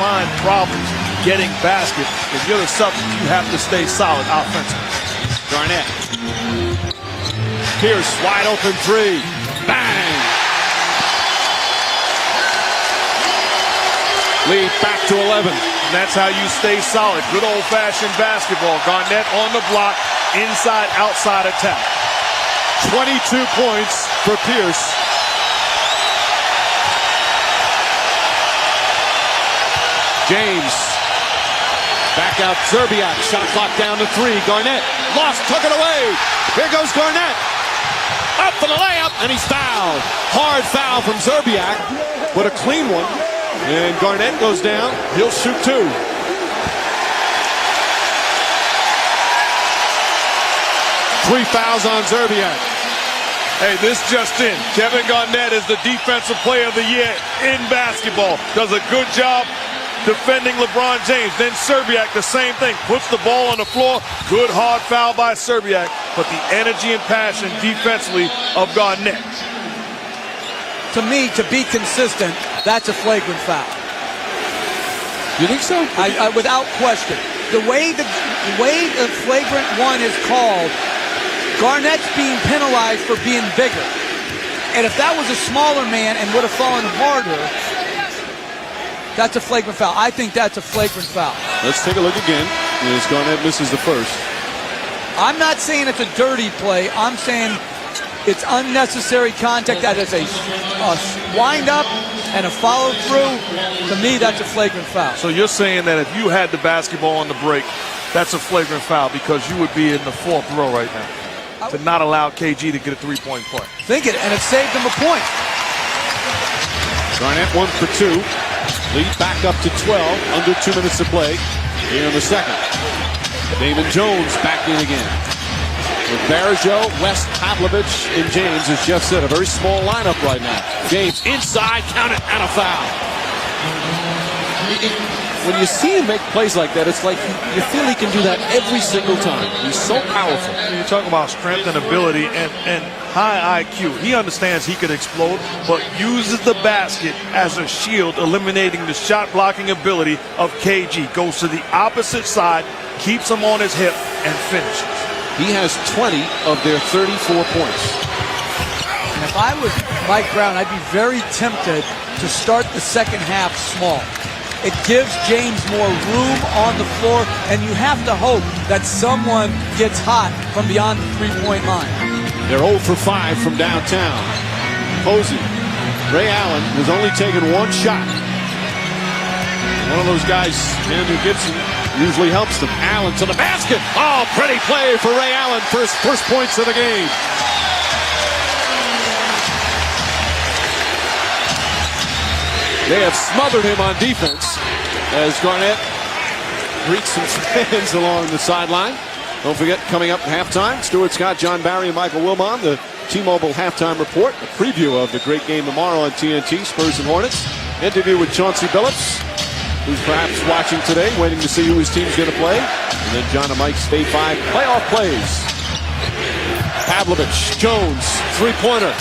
find problems getting baskets. If you're the Celtics, you have to stay solid offensively. Garnett. Pierce, wide open three. Bang! Lead back to 11. And that's how you stay solid. Good old-fashioned basketball. Garnett on the block, inside-outside attack. 22 points for Pierce. James. Back out Zerbiak. Shot clock down to 3. Garnett. Lost. Took it away. Here goes Garnett. Up for the layup. And he's fouled. Hard foul from Zerbiak. But a clean one. And Garnett goes down. He'll shoot 2. Three fouls on Zerbiak. Hey, this just in. Kevin Garnett is the defensive player of the year in basketball. Does a good job defending LeBron James. Then Zerbiak, the same thing. Puts the ball on the floor. Good hard foul by Zerbiak. But the energy and passion defensively of Garnett. To me, to be consistent, that's a flagrant foul. You think so? Without question. The way the flagrant one is called, Garnett's being penalized for being bigger. And if that was a smaller man and would have fallen harder, that's a flagrant foul. I think that's a flagrant foul. Let's take a look again as Garnett misses the first. I'm not saying it's a dirty play. I'm saying it's unnecessary contact. That is a wind-up and a follow-through. To me, that's a flagrant foul. So you're saying that if you had the basketball on the break, that's a flagrant foul because you would be in the 4th row right now to not allow KG to get a 3-point play. Think it, and it saved him a point. Garnett 1 for 2. Lead back up to 12. Under 2 minutes to play here in the second. Damon Jones back in again. With Barajo, West, Pavlovich, and James, as Jeff said, a very small lineup right now. James inside, count it, and a foul. When you see him make plays like that, it's like you feel he can do that every single time. He's so powerful. You're talking about strength and ability and high IQ. He understands he could explode, but uses the basket as a shield, eliminating the shot blocking ability of KG. Goes to the opposite side, keeps him on his hip, and finishes. He has 20 of their 34 points. And if I was Mike Brown, I'd be very tempted to start the second half small. It gives James more room on the floor, and you have to hope that someone gets hot from beyond the 3-point line. They're 0 for 5 from downtown. Posey. Ray Allen has only taken 1 shot. One of those guys, Andrew Gibson, usually helps them. Allen to the basket. Oh, pretty play for Ray Allen. First points of the game. They have smothered him on defense as Garnett greets some fans along the sideline. Don't forget, coming up at halftime, Stuart Scott, John Barry, and Michael Wilbon, the T-Mobile halftime report, a preview of the great game tomorrow on TNT, Spurs and Hornets. Interview with Chauncey Billups, who's perhaps watching today, waiting to see who his team's going to play. And then John and Mike's Day 5 playoff plays. Pavlovich, Jones, 3-pointer.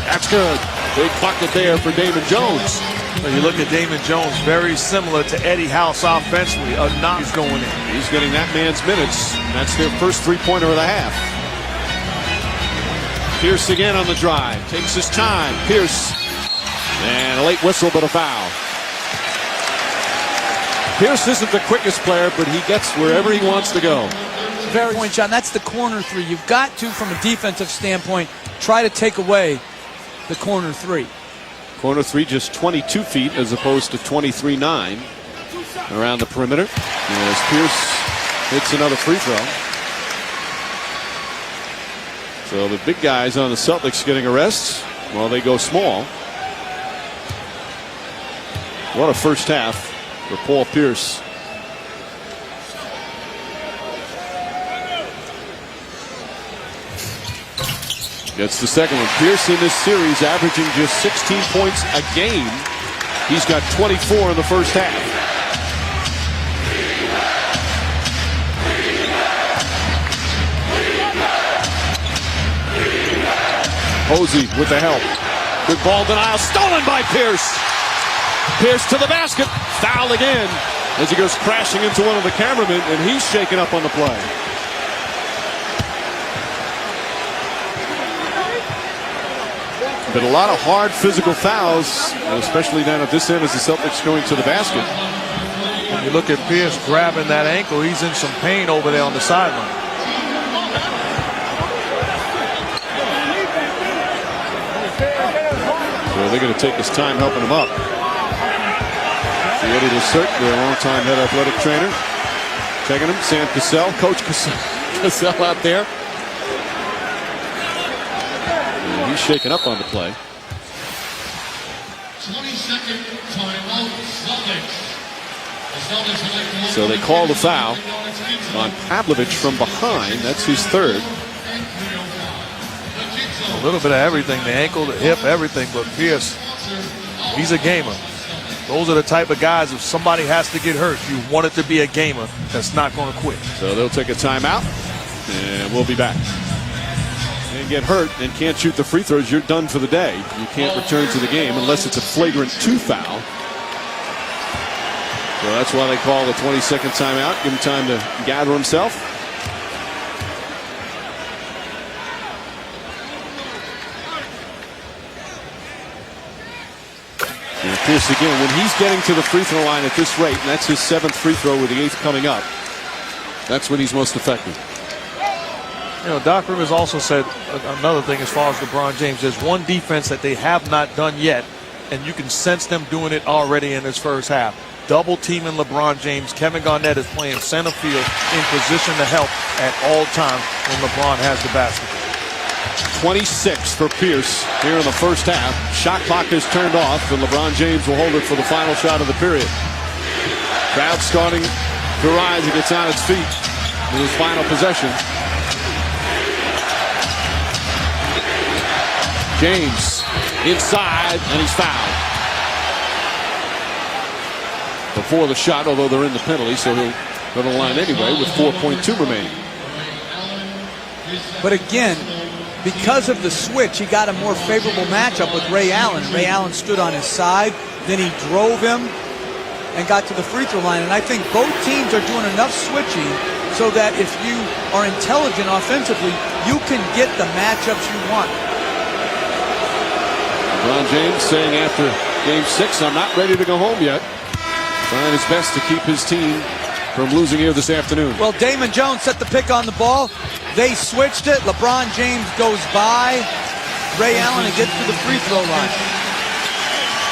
That's good. Big bucket there for Damon Jones. When you look at Damon Jones, very similar to Eddie House offensively. A knock is going in. He's getting that man's minutes. That's their first 3-pointer of the half. Pierce again on the drive. Takes his time. Pierce. And a late whistle, but a foul. Pierce isn't the quickest player, but he gets wherever he wants to go. Very point, John. That's the corner 3. You've got to, from a defensive standpoint, try to take away the corner 3. Corner 3 just 22 feet as opposed to 23.9 around the perimeter. As Pierce hits another free throw. So the big guys on the Celtics getting a rest while they go small. What a first half for Paul Pierce. Gets the second one. Pierce in this series averaging just 16 points a game. He's got 24 in the first half. Posey with the help. Good ball denial. Stolen by Pierce. Pierce to the basket. Foul again as he goes crashing into one of the cameramen, and he's shaken up on the play. But a lot of hard physical fouls, especially down at this end as the Celtics going to the basket. When you look at Pierce grabbing that ankle, he's in some pain over there on the sideline. So they're going to take his time helping him up. Eddie Lacerte, their longtime head athletic trainer, checking him. Sam Cassell, Coach Cassell out there. And he's shaken up on the play. 22nd timeout, Celtics. So they call the foul on Pavlovich from behind. That's his third. A little bit of everything, the ankle, the hip, everything, but Pierce, he's a gamer. Those are the type of guys, if somebody has to get hurt, you want it to be a gamer that's not going to quit. So they'll take a timeout, and we'll be back. And get hurt and can't shoot the free throws, you're done for the day. You can't return to the game unless it's a flagrant 2 foul. So that's why they call the 22nd timeout, give him time to gather himself. And Pierce again, when he's getting to the free throw line at this rate, and that's his 7th free throw with the 8th coming up, that's when he's most effective. You know, Doc Rivers also said another thing as far as LeBron James. There's one defense that they have not done yet, and you can sense them doing it already in this first half. Double teaming LeBron James. Kevin Garnett is playing center field in position to help at all times when LeBron has the basketball. 26 for Pierce here in the first half. Shot clock is turned off, and LeBron James will hold it for the final shot of the period. Crowd starting to rise. He gets on its feet with his final possession. James inside, and he's fouled before the shot, although they're in the penalty, so he'll go to the line anyway with 4.2 remaining. But again, because of the switch, he got a more favorable matchup with Ray Allen. Ray Allen stood on his side, then he drove him and got to the free throw line. And I think both teams are doing enough switching so that if you are intelligent offensively, you can get the matchups you want. LeBron James saying after Game 6, I'm not ready to go home yet. Trying his best to keep his team from losing here this afternoon. Well, Damon Jones set the pick on the ball. They switched it. LeBron James goes by Ray Allen and gets to the free throw line.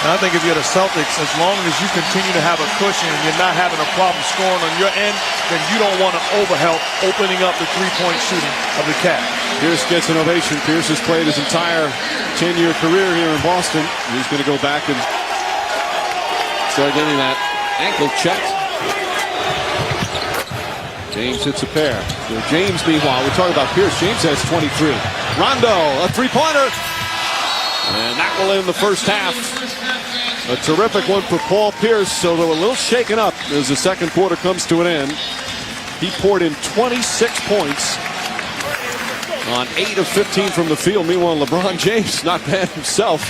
And I think if you're the Celtics, as long as you continue to have a cushion and you're not having a problem scoring on your end, then you don't want to overhelp opening up the three-point shooting of the Cavs. Pierce gets an ovation. Pierce has played his entire 10-year career here in Boston. He's going to go back and start getting that ankle checked. James hits a pair. So James, meanwhile, we're talking about Pierce. James has 23. Rondo, a three-pointer. And that will end the first half. A terrific one for Paul Pierce, so they're a little shaken up as the second quarter comes to an end. He poured in 26 points on 8 of 15 from the field. Meanwhile, LeBron James, not bad himself,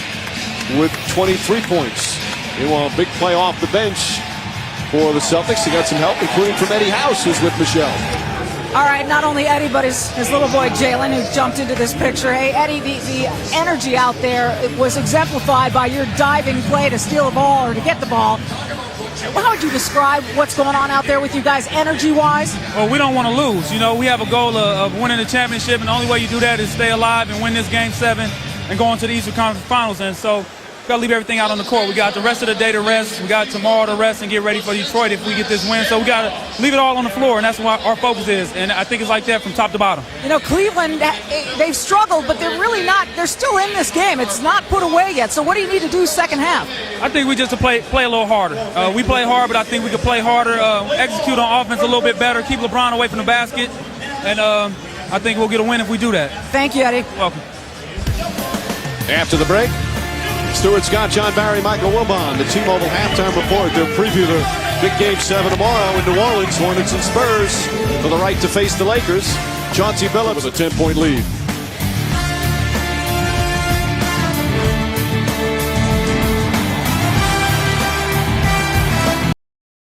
with 23 points. Meanwhile, big play off the bench for the Celtics. He got some help, including from Eddie House, who's with Michelle. All right, not only Eddie, but his little boy Jalen, who jumped into this picture. Hey, Eddie, the energy out there was exemplified by your diving play to steal the ball or to get the ball. How would you describe what's going on out there with you guys, energy-wise? Well, we don't want to lose. You know, we have a goal of winning the championship, and the only way you do that is stay alive and win this Game 7 and go into the Eastern Conference Finals. And so got to leave everything out on the court. We got the rest of the day to rest. We got tomorrow to rest and get ready for Detroit if we get this win. So we got to leave it all on the floor, and that's what our focus is. And I think it's like that from top to bottom. You know, Cleveland, they've struggled, but they're really not. They're still in this game. It's not put away yet. So what do you need to do second half? I think we just play a little harder. We play hard, but I think we could play harder, execute on offense a little bit better, keep LeBron away from the basket, and I think we'll get a win if we do that. Thank you, Eddie. Welcome. After the break, Stuart Scott, John Barry, Michael Wilbon, the T-Mobile halftime report. They'll preview the big Game 7 tomorrow in New Orleans. Hornets and Spurs for the right to face the Lakers. Chauncey Billups with a 10-point lead.